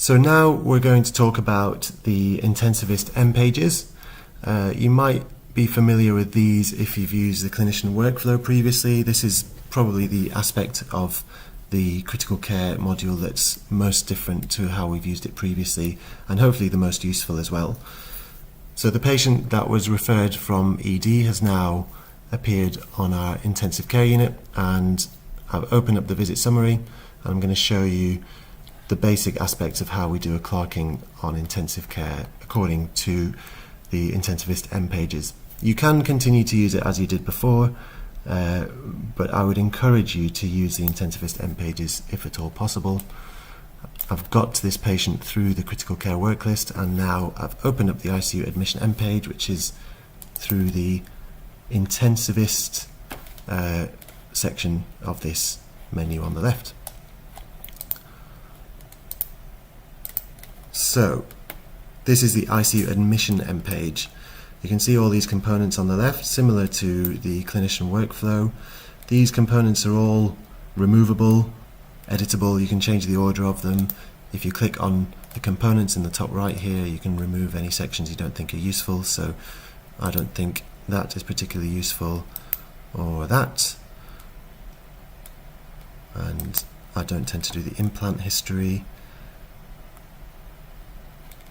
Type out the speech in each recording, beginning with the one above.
So now we're going to talk about the Intensivist MPages. You might be familiar with these if you've used the clinician workflow previously. This is probably the aspect of the critical care module that's most different to how we've used it previously, and hopefully the most useful as well. So the patient that was referred from ED has now appeared on our intensive care unit, and I've opened up the visit summary and I'm going to show you the basic aspects of how we do a clerking on intensive care according to the Intensivist MPages. You can continue to use it as you did before, but I would encourage you to use the Intensivist MPages if at all possible. I've got this patient through the critical care work list, and now I've opened up the ICU admission MPage, which is through the Intensivist section of this menu on the left. So this is the ICU admission MPage. You can see all these components on the left, similar to the clinician workflow. These components are all removable, editable. You can change the order of them. If you click on the components in the top right here, you can remove any sections you don't think are useful. So I don't think that is particularly useful, or that. And I don't tend to do the implant history.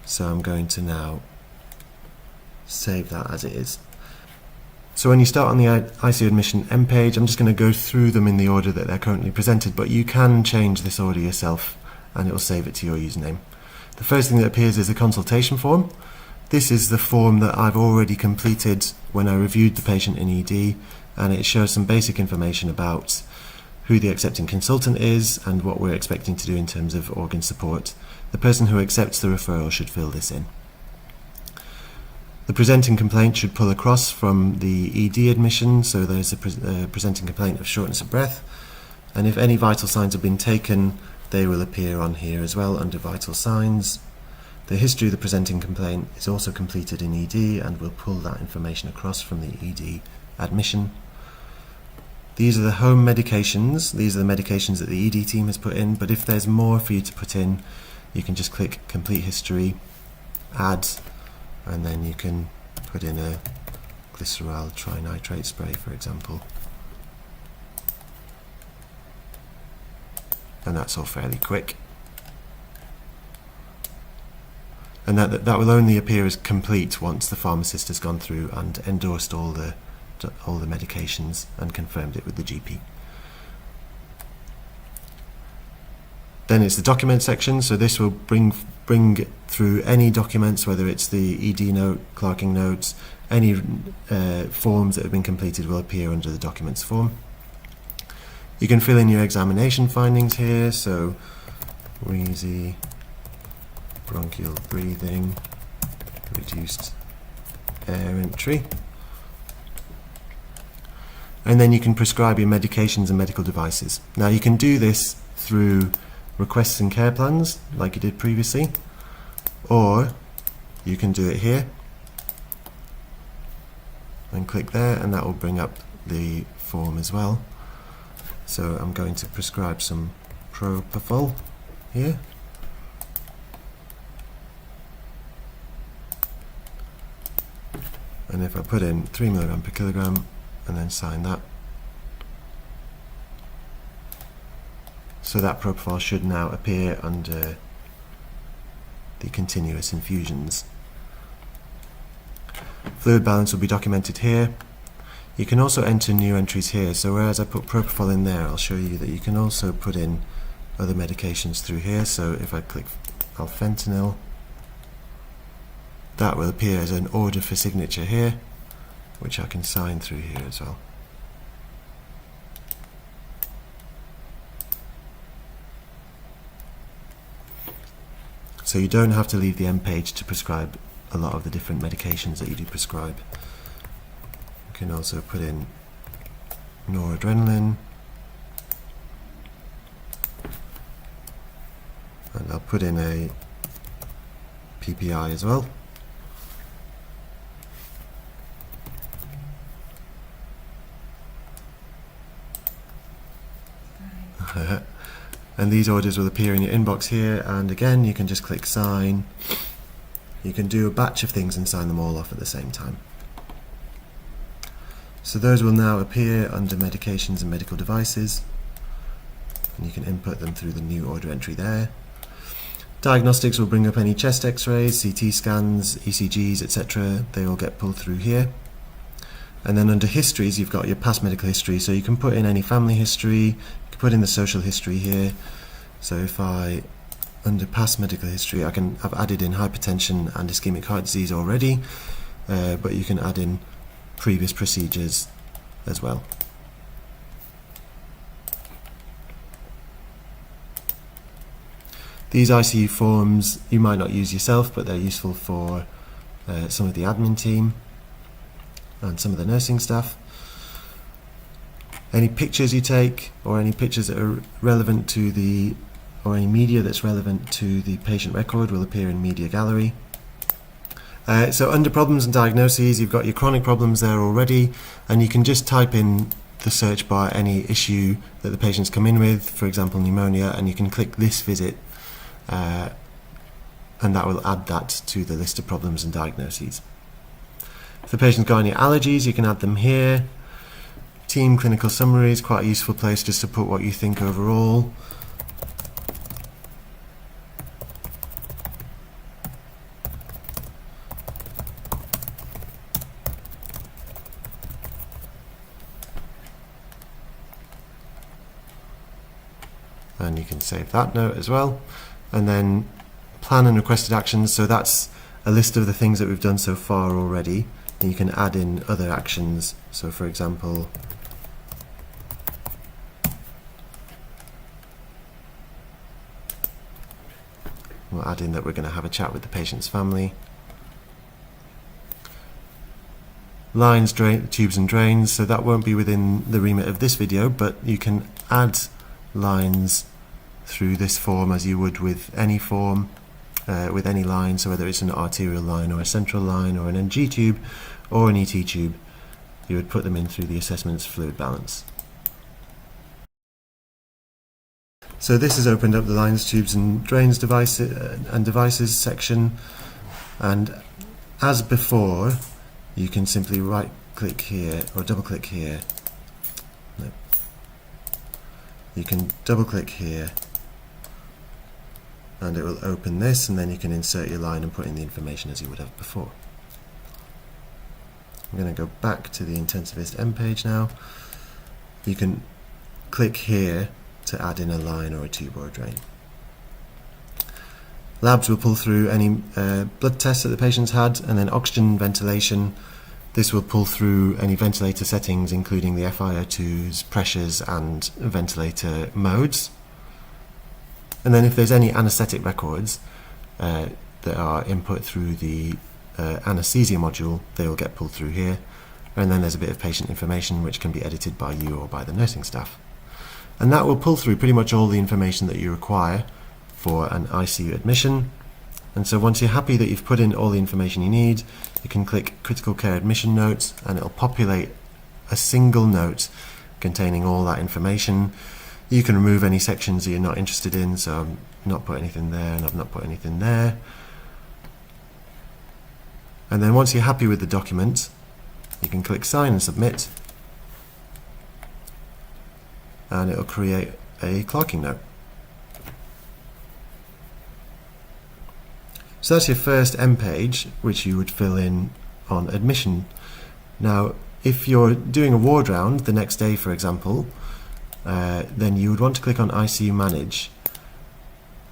So I'm going to now save that as it is. So when you start on the ICU admission MPage, I'm just going to go through them in the order that they're currently presented, but you can change this order yourself and it will save it to your username. The first thing that appears is a consultation form. This is the form that I've already completed when I reviewed the patient in ED, and it shows some basic information about who the accepting consultant is and what we're expecting to do in terms of organ support. The person who accepts the referral should fill this in. The presenting complaint should pull across from the ED admission, so there's a presenting complaint of shortness of breath, and if any vital signs have been taken, they will appear on here as well under vital signs. The history of the presenting complaint is also completed in ED, and we'll pull that information across from the ED admission. These are the home medications. These are the medications that the ED team has put in, but if there's more for you to put in, you can just click complete history, add, and then you can put in a glycerol trinitrate spray, for example. And that's all fairly quick. And that will only appear as complete once the pharmacist has gone through and endorsed all the medications and confirmed it with the GP. Then it's the document section, so this will bring through any documents, whether it's the ED note, clerking notes, any forms that have been completed will appear under the documents form. You can fill in your examination findings here, so wheezy, bronchial breathing, reduced air entry. And then you can prescribe your medications and medical devices. Now you can do this through requests and care plans like you did previously, or you can do it here and click there, and that will bring up the form as well. So I'm going to prescribe some propofol here. And if I put in 3 mg per kilogram and then sign that, so that propofol should now appear under the continuous infusions. Fluid balance will be documented here. You can also enter new entries here, so whereas I put propofol in there, I'll show you that you can also put in other medications through here. So if I click alfentanil, that will appear as an order for signature here, which I can sign through here as well. So you don't have to leave the MPage to prescribe a lot of the different medications that you do prescribe. You can also put in noradrenaline, and I'll put in a PPI as well. and these orders will appear in your inbox here, and again you can just click sign. You can do a batch of things and sign them all off at the same time. So those will now appear under medications and medical devices, and you can input them through the new order entry there. Diagnostics will bring up any chest x-rays, CT scans, ECGs, etc. They all get pulled through here. And then under histories you've got your past medical history, so you can put in any family history, you can put in the social history here. So if under past medical history, I've added in hypertension and ischemic heart disease already, but you can add in previous procedures as well. These ICU forms you might not use yourself, but they're useful for some of the admin team and some of the nursing staff. Any pictures you take, or any pictures that are relevant to or any media that's relevant to the patient record, will appear in Media Gallery. So under problems and diagnoses, you've got your chronic problems there already, and you can just type in the search bar any issue that the patient's come in with, for example pneumonia, and you can click this visit, and that will add that to the list of problems and diagnoses. If the patient's got any allergies, you can add them here. Team clinical summary is quite a useful place just to put what you think overall. And you can save that note as well. And then plan and requested actions, so that's a list of the things that we've done so far already, and you can add in other actions. So for example, we'll add in that we're going to have a chat with the patient's family. Lines, tubes and drains, so that won't be within the remit of this video, but you can add lines through this form as you would with any form, with any line, so whether it's an arterial line or a central line or an NG tube or an ET tube, you would put them in through the assessment's fluid balance. So this has opened up the lines, tubes and drains devices section, and as before you can simply right click here or double click here. No. You can double click here and it will open this, and then you can insert your line and put in the information as you would have before. I'm going to go back to the Intensivist MPage now. You can click here to add in a line or a tube or a drain. Labs will pull through any blood tests that the patient's had, and then oxygen ventilation. This will pull through any ventilator settings, including the FiO2s, pressures and ventilator modes. And then if there's any anaesthetic records that are input through the anaesthesia module, they will get pulled through here. And then there's a bit of patient information which can be edited by you or by the nursing staff. And that will pull through pretty much all the information that you require for an ICU admission. And so once you're happy that you've put in all the information you need, you can click Critical Care Admission Notes, and it'll populate a single note containing all that information. You can remove any sections that you're not interested in, so I've not put anything there and I've not put anything there. And then once you're happy with the document, you can click Sign and Submit, and it'll create a clerking note. So that's your first MPage, which you would fill in on admission. Now, if you're doing a ward round the next day, for example, then you would want to click on ICU Manage.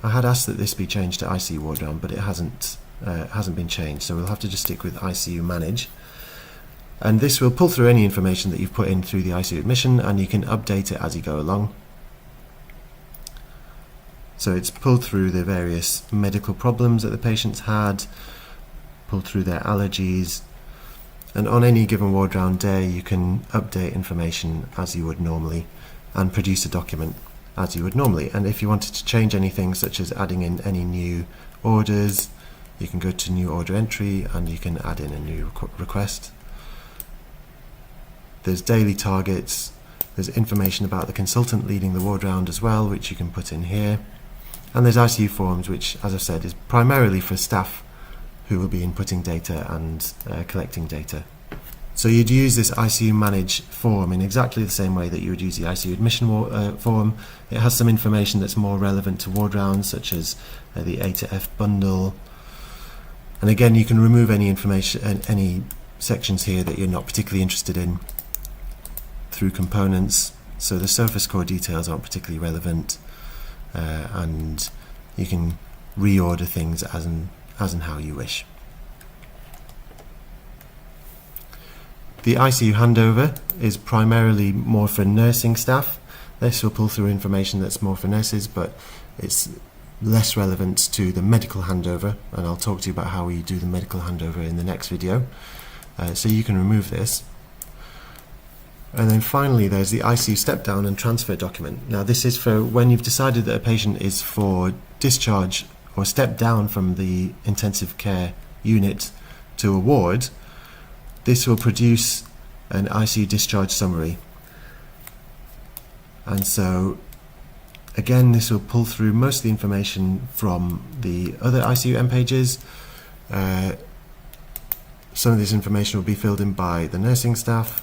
I had asked that this be changed to ICU Ward Round, but it hasn't been changed, so we'll have to just stick with ICU Manage. And this will pull through any information that you've put in through the ICU admission, and you can update it as you go along. So it's pulled through the various medical problems that the patients had, pulled through their allergies, and on any given ward round day you can update information as you would normally and produce a document as you would normally. And if you wanted to change anything, such as adding in any new orders, you can go to New Order Entry and you can add in a new request. There's daily targets, There's information about the consultant leading the ward round as well, which you can put in here. And there's ICU forms, which, as I've said, is primarily for staff who will be inputting data and collecting data. So you'd use this ICU Manage form in exactly the same way that you would use the ICU Admission form. It has some information that's more relevant to ward rounds, such as the A to F bundle. And again, you can remove any information, any sections here that you're not particularly interested in through components. So the surface core details aren't particularly relevant, and you can reorder things as and how you wish. The ICU handover is primarily more for nursing staff. This will pull through information that's more for nurses, but it's less relevant to the medical handover, and I'll talk to you about how we do the medical handover in the next video. So you can remove this. And then finally there's the ICU step down and transfer document. Now this is for when you've decided that a patient is for discharge or step down from the intensive care unit to a ward. This will produce an ICU discharge summary. And so again, this will pull through most of the information from the other ICU MPages. Some of this information will be filled in by the nursing staff.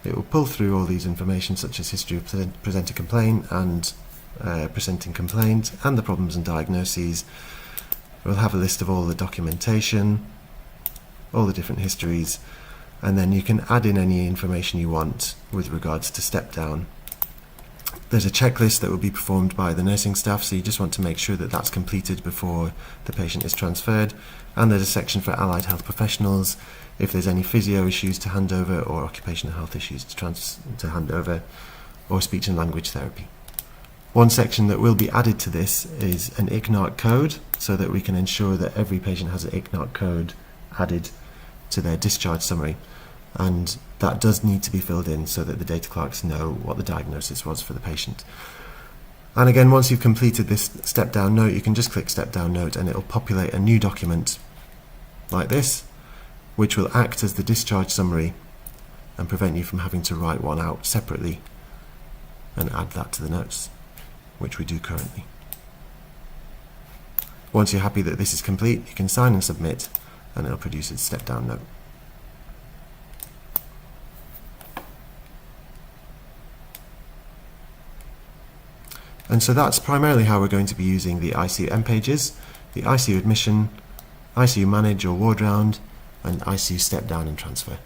It will pull through all these information, such as history of presenter complaint and presenting complaint, and the problems and diagnoses. We'll have a list of all the documentation, all the different histories, and then you can add in any information you want with regards to step down. There's a checklist that will be performed by the nursing staff, so you just want to make sure that that's completed before the patient is transferred. And there's a section for allied health professionals, if there's any physio issues to hand over, or occupational health issues to hand over, or speech and language therapy. One section that will be added to this is an ICNARC code, so that we can ensure that every patient has an ICNARC code added to their discharge summary, and that does need to be filled in so that the data clerks know what the diagnosis was for the patient. And again, once you've completed this step down note, you can just click step down note and it will populate a new document like this, which will act as the discharge summary and prevent you from having to write one out separately and add that to the notes, which we do currently. Once you're happy that this is complete, you can sign and submit, and it'll produce its step down note. And so that's primarily how we're going to be using the ICU MPages, the ICU Admission, ICU Manage or Ward Round, and ICU Step Down and Transfer.